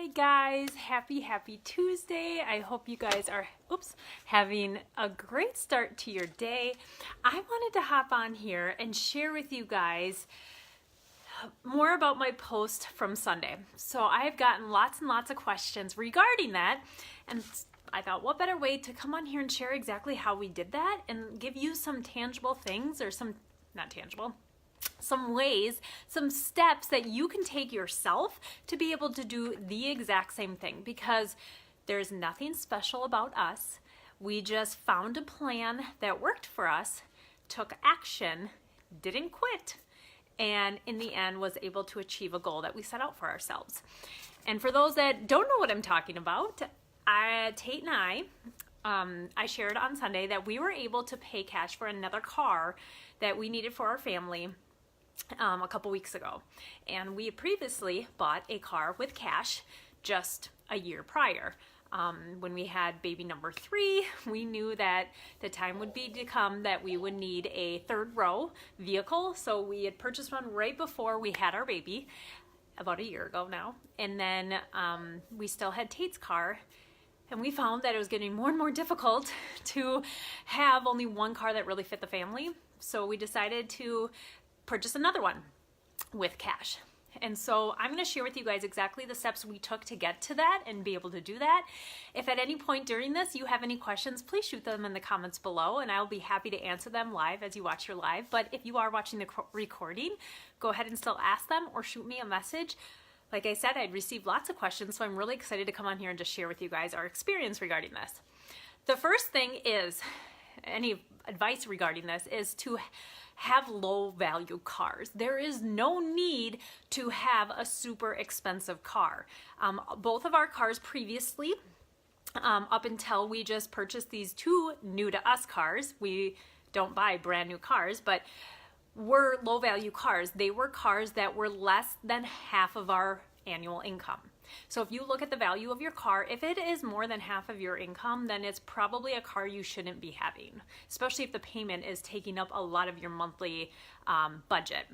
Hi guys, happy Tuesday. I hope you guys are having a great start to your day. I wanted to hop on here and share with you guys more about my post from Sunday. So I've gotten lots and lots of questions regarding that, and I thought what better way to come on here and share exactly how we did that and give you some tangible things, or some not tangible, some ways, some steps that you can take yourself to be able to do the exact same thing, because there's nothing special about us. We just found a plan that worked for us, took action, didn't quit, and in the end was able to achieve a goal that we set out for ourselves. And for those that don't know what I'm talking about, Tate and I shared on Sunday that we were able to pay cash for another car that we needed for our family a couple weeks ago. And we previously bought a car with cash just a year prior. When we had baby number 3, we knew that the time would be to come that we would need a third row vehicle. So we had purchased one right before we had our baby, about a year ago now. And then we still had Tate's car. And we found that it was getting more and more difficult to have only one car that really fit the family. So we decided to purchase another one with cash. And so I'm going to share with you guys exactly the steps we took to get to that and be able to do that. If at any point during this you have any questions, please shoot them in the comments below and I'll be happy to answer them live as you watch your live. But if you are watching the recording, go ahead and still ask them or shoot me a message. Like I said, I'd received lots of questions, so I'm really excited to come on here and just share with you guys our experience regarding this. The first thing is, any advice regarding this, is to have low value cars. There is no need to have a super expensive car. Both of our cars previously, up until we just purchased these 2 new to us cars, we don't buy brand new cars, but were low value cars. They were cars that were less than half of our annual income. So if you look at the value of your car, if it is more than half of your income, then it's probably a car you shouldn't be having, especially if the payment is taking up a lot of your monthly budget.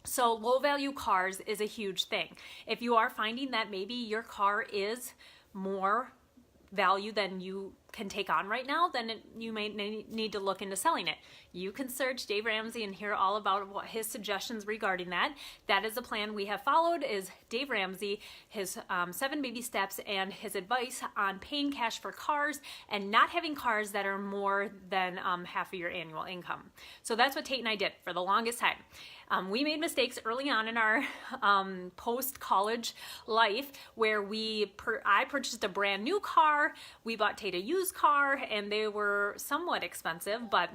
So low value cars is a huge thing. If you are finding that maybe your car is more value than you can take on right now, then you may need to look into selling it. You can search Dave Ramsey and hear all about what his suggestions regarding that. That is the plan we have followed, is Dave Ramsey, his 7 baby steps, and his advice on paying cash for cars and not having cars that are more than half of your annual income. So that's what Tate and I did for the longest time. We made mistakes early on in our post-college life where I purchased a brand new car, we bought Tate a used car, and they were somewhat expensive, but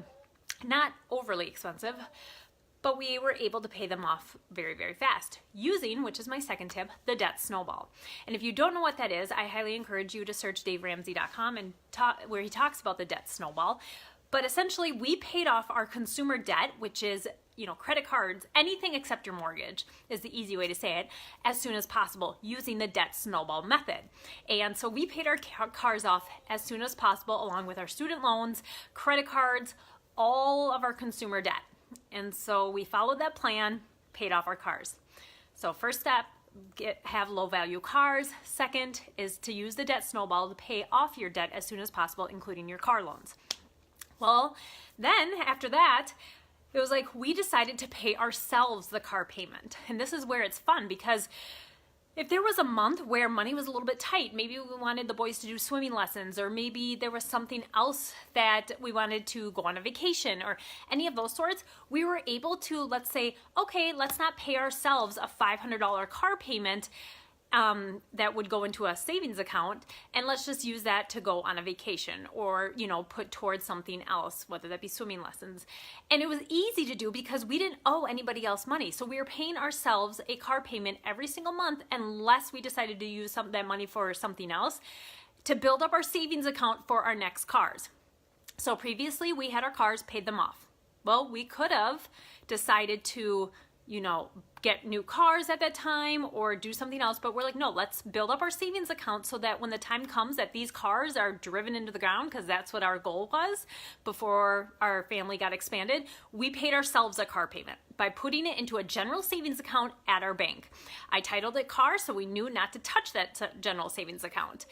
not overly expensive. But we were able to pay them off very, very fast using, which is my second tip, the debt snowball. And if you don't know what that is, I highly encourage you to search DaveRamsey.com and where he talks about the debt snowball. But essentially, we paid off our consumer debt, which is, credit cards, anything except your mortgage is the easy way to say it, as soon as possible using the debt snowball method. And so we paid our cars off as soon as possible, along with our student loans, credit cards, all of our consumer debt. And so we followed that plan, paid off our cars. So first step, have low value cars. Second is to use the debt snowball to pay off your debt as soon as possible, including your car loans. Well, then after that, it was like we decided to pay ourselves the car payment. And this is where it's fun, because if there was a month where money was a little bit tight, maybe we wanted the boys to do swimming lessons, or maybe there was something else that we wanted to go on a vacation, or any of those sorts, we were able to, let's say, okay, let's not pay ourselves a $500 car payment that would go into a savings account, and let's just use that to go on a vacation, or put towards something else, whether that be swimming lessons. And it was easy to do because we didn't owe anybody else money, so we were paying ourselves a car payment every single month, unless we decided to use that money for something else to build up our savings account for our next cars. So previously we had our cars, paid them off. Well, we could have decided to get new cars at that time or do something else. But we're like, no, let's build up our savings account so that when the time comes that these cars are driven into the ground, because that's what our goal was before our family got expanded, we paid ourselves a car payment by putting it into a general savings account at our bank. I titled it car, so we knew not to touch that general savings account.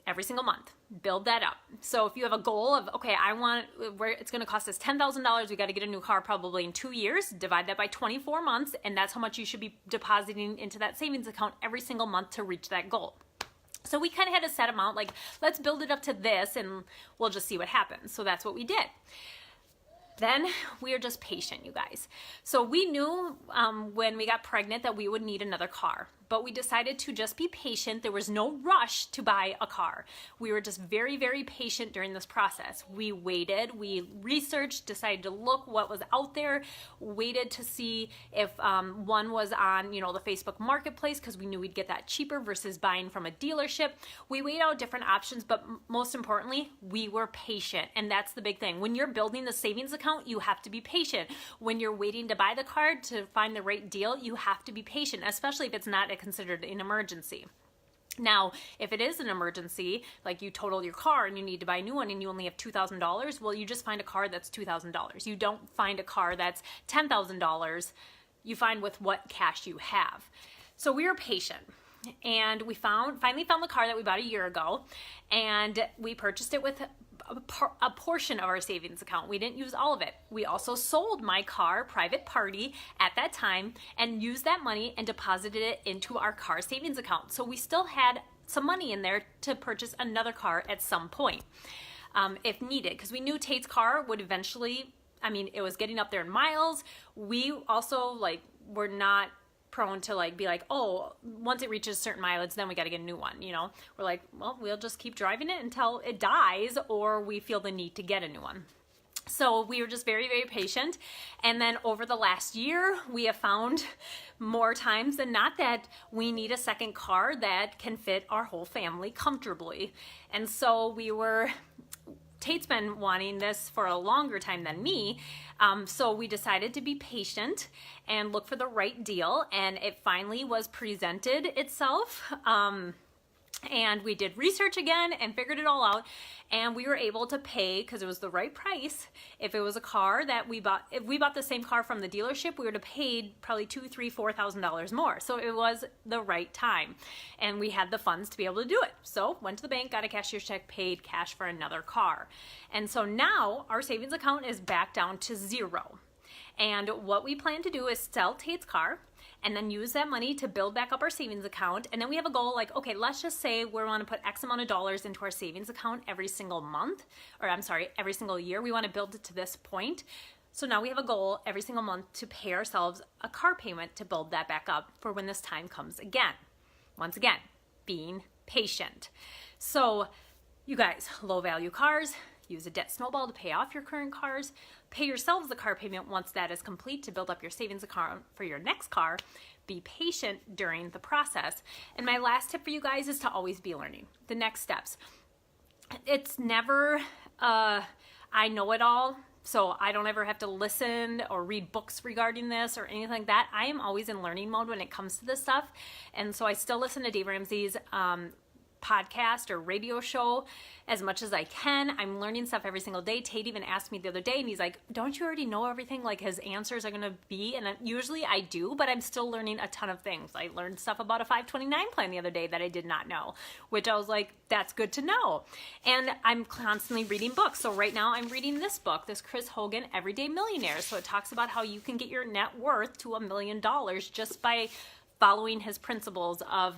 Every single month, build that up. So if you have a goal of, okay, it's going to cost us $10,000, we got to get a new car probably in 2 years, divide that by 24 months, and that's how much you should be depositing into that savings account every single month to reach that goal. So we kind of had a set amount, like, let's build it up to this and we'll just see what happens. So that's what we did. Then we are just patient, you guys. So we knew when we got pregnant that we would need another car, but we decided to just be patient. There was no rush to buy a car. We were just very, very patient during this process. We waited, we researched, decided to look what was out there, waited to see if one was on, the Facebook Marketplace, because we knew we'd get that cheaper versus buying from a dealership. We weighed out different options, but most importantly, we were patient. And that's the big thing. When you're building the savings account, you have to be patient. When you're waiting to buy the car to find the right deal, you have to be patient, especially if it's not considered an emergency. Now, if it is an emergency, like you totaled your car and you need to buy a new one and you only have $2,000, well, you just find a car that's $2,000. You don't find a car that's $10,000. You find with what cash you have. So we were patient. And we finally found the car that we bought a year ago, and we purchased it with a portion of our savings account. We didn't use all of it. We also sold my car, private party, at that time and used that money and deposited it into our car savings account. So we still had some money in there to purchase another car at some point if needed, because we knew Tate's car would eventually, it was getting up there in miles. We also were not prone to be like, oh, once it reaches certain mileage, then we got to get a new one. We're like, well, we'll just keep driving it until it dies or we feel the need to get a new one. So we were just very, very patient. And then over the last year, we have found more times than not that we need a second car that can fit our whole family comfortably. And so Tate's been wanting this for a longer time than me, so we decided to be patient and look for the right deal, and it finally was presented itself. And we did research again and figured it all out, and we were able to pay, because it was the right price. If it was a car that if we bought the same car from the dealership, we would have paid probably $2,000, $3,000, $4,000 more. So it was the right time, and we had the funds to be able to do it. So went to the bank, got a cashier's check, paid cash for another car. And so now our savings account is back down to zero. And what we plan to do is sell Tate's car and then use that money to build back up our savings account. And then we have a goal okay, let's just say we want to put X amount of dollars into our savings account every single month, every single year. We want to build it to this point. So now we have a goal every single month to pay ourselves a car payment to build that back up for when this time comes again. Once again, being patient. So you guys, low value cars, use a debt snowball to pay off your current cars. Pay yourselves the car payment once that is complete to build up your savings account for your next car. Be patient during the process. And my last tip for you guys is to always be learning. The next steps. It's never, I know it all, so I don't ever have to listen or read books regarding this or anything like that. I am always in learning mode when it comes to this stuff. And so I still listen to Dave Ramsey's podcast or radio show as much as I can. I'm learning stuff every single day. Tate even asked me the other day, and he's like, don't you already know everything his answers are going to be? And usually I do, but I'm still learning a ton of things. I learned stuff about a 529 plan the other day that I did not know, which I was like, that's good to know. And I'm constantly reading books. So right now I'm reading this book, this Chris Hogan Everyday Millionaire. So it talks about how you can get your net worth to $1 million just by following his principles of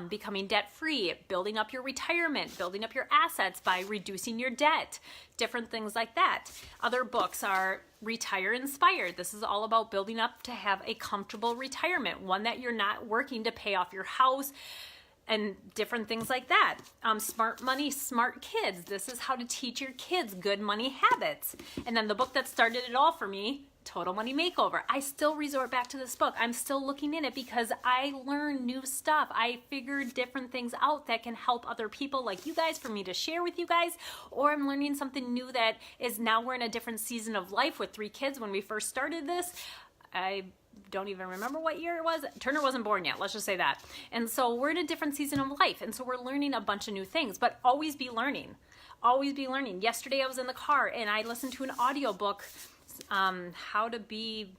becoming debt-free, building up your retirement, building up your assets by reducing your debt, different things like that. Other books are Retire Inspired. This is all about building up to have a comfortable retirement, one that you're not working to pay off your house and different things like that. Smart Money, Smart Kids. This is how to teach your kids good money habits. And then the book that started it all for me, Total Money Makeover. I still resort back to this book. I'm still looking in it because I learn new stuff. I figure different things out that can help other people like you guys for me to share with you guys, or I'm learning something new that is now we're in a different season of life with 3 kids. When we first started this, I don't even remember what year it was. Turner wasn't born yet, let's just say that. And so we're in a different season of life, and so we're learning a bunch of new things, but always be learning. Always be learning. Yesterday I was in the car and I listened to an audiobook, How to Be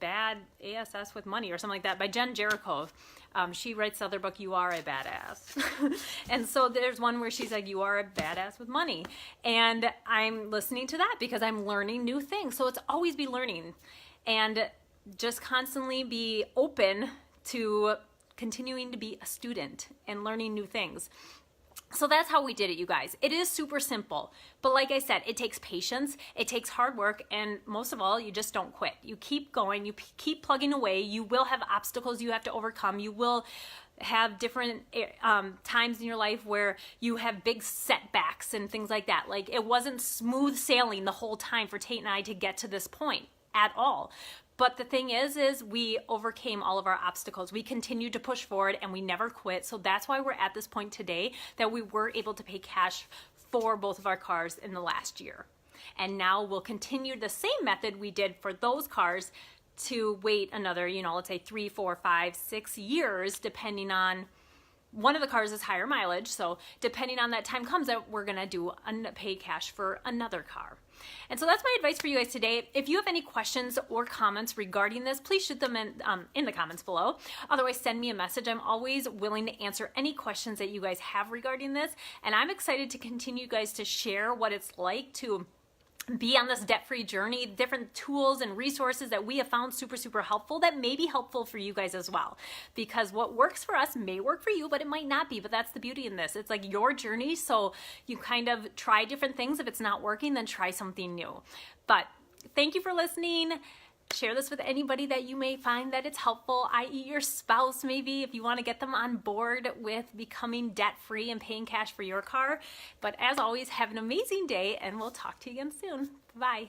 Bad ASS with Money or something like that by Jen Jericho. She writes the other book, You Are a Badass. And so there's one where she's like, you are a badass with money. And I'm listening to that because I'm learning new things. So it's always be learning and just constantly be open to continuing to be a student and learning new things. So that's how we did it, you guys. It is super simple, but like I said, it takes patience, it takes hard work, and most of all, you just don't quit. You keep going, you keep plugging away. You will have obstacles you have to overcome. You will have different times in your life where you have big setbacks and things like that. Like, it wasn't smooth sailing the whole time for Tate and I to get to this point at all. But the thing is we overcame all of our obstacles. We continued to push forward and we never quit. So that's why we're at this point today, that we were able to pay cash for both of our cars in the last year. And now we'll continue the same method we did for those cars to wait another, let's say 3, 4, 5, 6 years, depending on, one of the cars is higher mileage. So depending on that time comes that we're gonna do pay cash for another car. And so that's my advice for you guys today. If you have any questions or comments regarding this, please shoot them in the comments below. Otherwise, send me a message. I'm always willing to answer any questions that you guys have regarding this. And I'm excited to continue, guys, to share what it's like to be on this debt-free journey, different tools and resources that we have found super, super helpful that may be helpful for you guys as well. Because what works for us may work for you, but it might not be. But that's the beauty in this. It's like your journey, so you kind of try different things. If it's not working, then try something new. But thank you for listening. Share this with anybody that you may find that it's helpful, i.e. your spouse maybe, if you want to get them on board with becoming debt-free and paying cash for your car. But as always, have an amazing day, and we'll talk to you again soon. Bye.